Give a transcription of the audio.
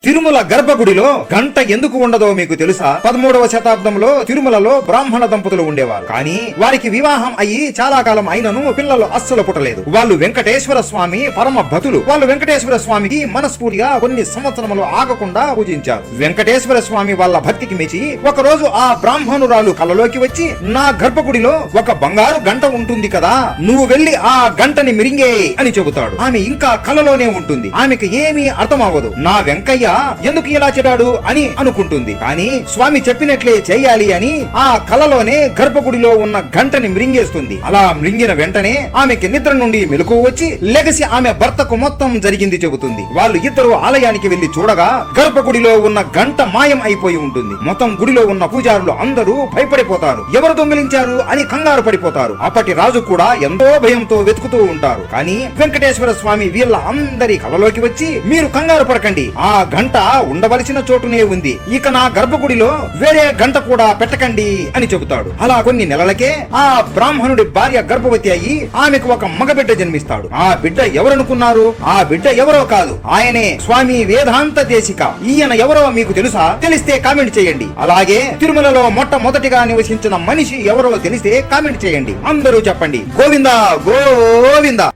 తిరుమల గర్భగుడిలో గంట ఎందుకు ఉండదో మీకు తెలుసా? 13వ శతాబ్దంలో తిరుమలలో బ్రాహ్మణ దంపతులు ఉండేవారు. కానీ వారికి వివాహం అయ్యి చాలా కాలం అయినను పిల్లలు అస్సలు పుట్టలేదు. వాళ్ళు వెంకటేశ్వర స్వామి పరమ భక్తులు. వాళ్ళు వెంకటేశ్వర స్వామికి మనస్ఫూర్తిగా కొన్ని సంవత్సరములు ఆగకుండా పూజించారు. వెంకటేశ్వర స్వామి వాళ్ళ భక్తికి మెచ్చి ఒక రోజు ఆ బ్రాహ్మణురాలు కలలోకి వచ్చి, నా గర్భగుడిలో ఒక బంగారు గంట ఉంటుంది కదా, నువ్వు వెళ్లి ఆ గంటని మిరింగే అని చెబుతాడు. ఆమె ఇంకా కలలోనే ఉంటుంది. ఆమెకు ఏమీ అర్థం అవ్వదు. నా వెంకయ్య ఎందుకు ఇలా చెప్పాడు అని అనుకుంటుంది. కానీ స్వామి చెప్పినట్లే చేయాలి అని ఆ కలలోనే గర్భగుడిలో ఉన్న గంటని మృంగేస్తుంది. అలా మృంగిన వెంటనే ఆమెకి నిద్ర నుండి మెలకువ వచ్చి లెగసి ఆమె భర్తకు మొత్తం జరిగింది చెబుతుంది. వాళ్ళు ఇద్దరు ఆలయానికి వెళ్లి చూడగా గర్భగుడిలో ఉన్న గంట మాయం అయిపోయి ఉంటుంది. మొత్తం గుడిలో ఉన్న పూజారులు అందరూ భయపడిపోతారు. ఎవరు దొంగిలించారు అని కంగారు పడిపోతారు. అప్పటి రాజు కూడా ఎంతో భయంతో వెతుకుతూ ఉంటారు. కానీ వెంకటేశ్వర స్వామి వీళ్ళ అందరి కలలోకి వచ్చి, మీరు కంగారు పడకండి, ఆ గంట ఉండవలసిన చోటునే ఉంది. ఇక నా గర్భగుడిలో వేరే గంట కూడా పెట్టకండి అని చెబుతాడు. అలా కొన్ని నెలలకే ఆ బ్రాహ్మణుడి భార్య గర్భవతి అయ్యి ఆమెకు ఒక మగబిడ్డ జన్మిస్తాడు. ఆ బిడ్డ ఎవరనుకున్నారు? ఆ బిడ్డ ఎవరో కాదు, ఆయనే స్వామి వేదాంత దేశిక. ఈయన ఎవరో మీకు తెలుసా? తెలిస్తే కామెంట్ చేయండి. అలాగే తిరుమలలో మొట్టమొదటిగా నివసించిన మనిషి ఎవరో తెలిస్తే కామెంట్ చేయండి. అందరూ చెప్పండి, గోవిందా గోవిందా.